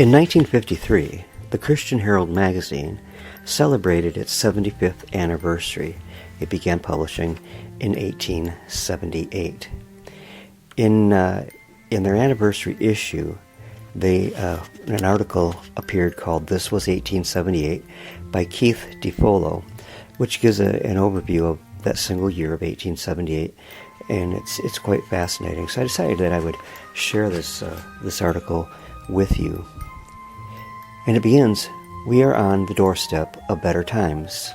In 1953, the Christian Herald magazine celebrated its 75th anniversary. It began publishing in 1878. In their anniversary issue, an article appeared called "This Was 1878" by Keith DeFolo, which gives an overview of that single year of 1878, and it's quite fascinating. So I decided that I would share this article with you. And it begins, "We are on the doorstep of better times.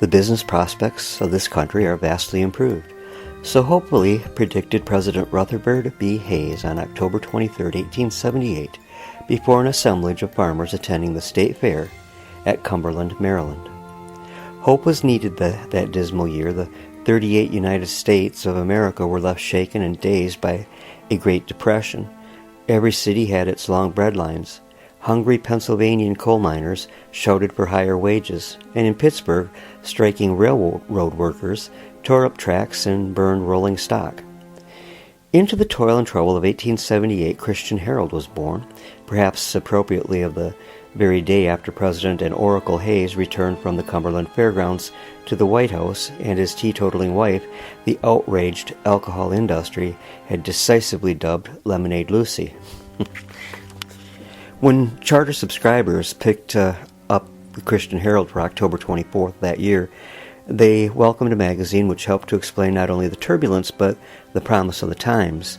The business prospects of this country are vastly improved. So hopefully predicted President Rutherford B. Hayes on October 23, 1878, before an assemblage of farmers attending the State Fair at Cumberland, Maryland. Hope was needed that dismal year. The 38 United States of America were left shaken and dazed by a Great Depression. Every city had its long bread lines. Hungry Pennsylvanian coal miners shouted for higher wages, and in Pittsburgh, striking railroad workers tore up tracks and burned rolling stock. Into the toil and trouble of 1878, Christian Herald was born, perhaps appropriately of the very day after President and Oracle Hayes returned from the Cumberland Fairgrounds to the White House, and his teetotaling wife, the outraged alcohol industry, had decisively dubbed Lemonade Lucy. When charter subscribers picked up the Christian Herald for October 24th that year, they welcomed a magazine which helped to explain not only the turbulence but the promise of the times.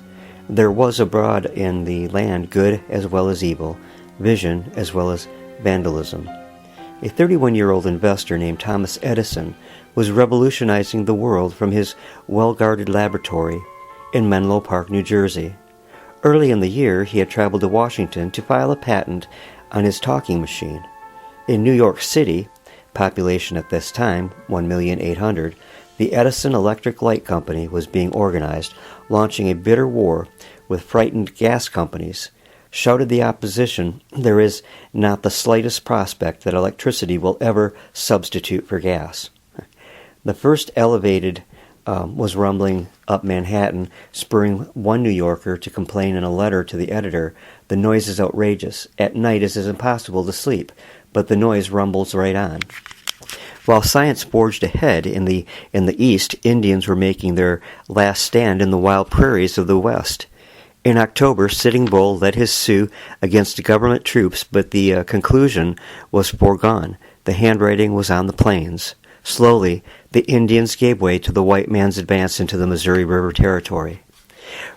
There was abroad in the land good as well as evil, vision as well as vandalism. A 31-year-old investor named Thomas Edison was revolutionizing the world from his well-guarded laboratory in Menlo Park, New Jersey. Early in the year, he had traveled to Washington to file a patent on his talking machine. In New York City, population at this time 1,800,000, the Edison Electric Light Company was being organized, launching a bitter war with frightened gas companies. Shouted the opposition, "There is not the slightest prospect that electricity will ever substitute for gas." The first elevated was rumbling up Manhattan, spurring one New Yorker to complain in a letter to the editor, "The noise is outrageous. At night it is impossible to sleep, but the noise rumbles right on." While science forged ahead in the East, Indians were making their last stand in the wild prairies of the West. In October, Sitting Bull led his Sioux against government troops, but the conclusion was foregone. The handwriting was on the plains. Slowly, the Indians gave way to the white man's advance into the Missouri River Territory.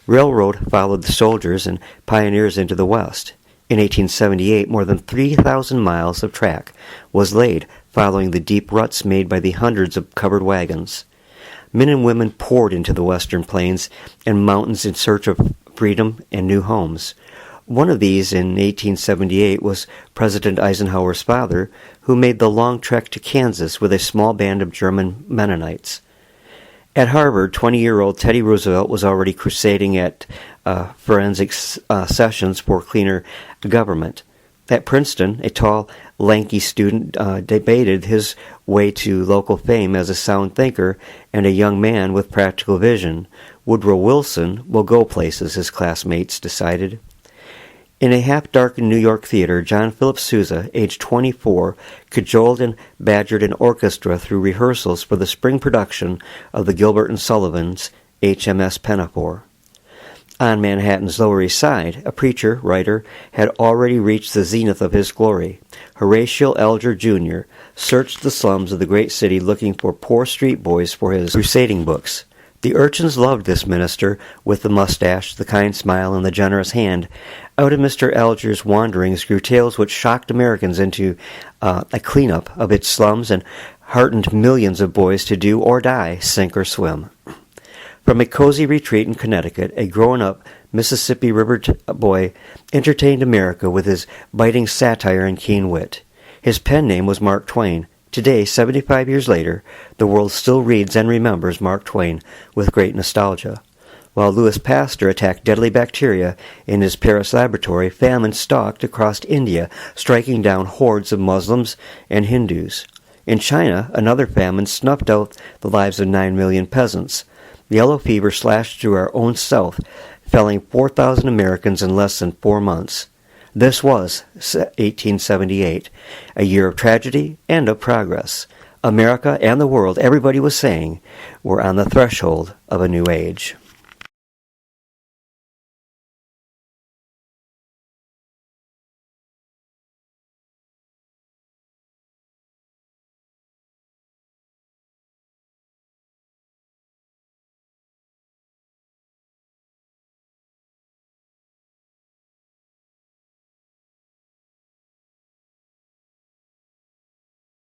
Railroad followed the soldiers and pioneers into the West. In 1878, more than 3,000 miles of track was laid, following the deep ruts made by the hundreds of covered wagons. Men and women poured into the western plains and mountains in search of freedom and new homes. One of these in 1878 was President Eisenhower's father, who made the long trek to Kansas with a small band of German Mennonites. At Harvard, 20-year-old Teddy Roosevelt was already crusading at forensic sessions for cleaner government. At Princeton, a tall, lanky student debated his way to local fame as a sound thinker and a young man with practical vision. Woodrow Wilson will go places, his classmates decided. In a half-darkened New York theater, John Philip Sousa, aged 24, cajoled and badgered an orchestra through rehearsals for the spring production of the Gilbert and Sullivan's HMS Pinafore. On Manhattan's Lower East Side, a preacher, writer, had already reached the zenith of his glory. Horatio Alger, Jr. searched the slums of the great city looking for poor street boys for his crusading books. The urchins loved this minister with the mustache, the kind smile, and the generous hand. Out of Mr. Alger's wanderings grew tales which shocked Americans into a cleanup of its slums and heartened millions of boys to do or die, sink or swim. From a cozy retreat in Connecticut, a grown-up Mississippi River boy entertained America with his biting satire and keen wit. His pen name was Mark Twain. Today, 75 years later, the world still reads and remembers Mark Twain with great nostalgia. While Louis Pasteur attacked deadly bacteria in his Paris laboratory, famine stalked across India, striking down hordes of Muslims and Hindus. In China, another famine snuffed out the lives of 9 million peasants. Yellow fever slashed through our own south, felling 4,000 Americans in less than 4 months. This was 1878, a year of tragedy and of progress. America and the world, everybody was saying, were on the threshold of a new age.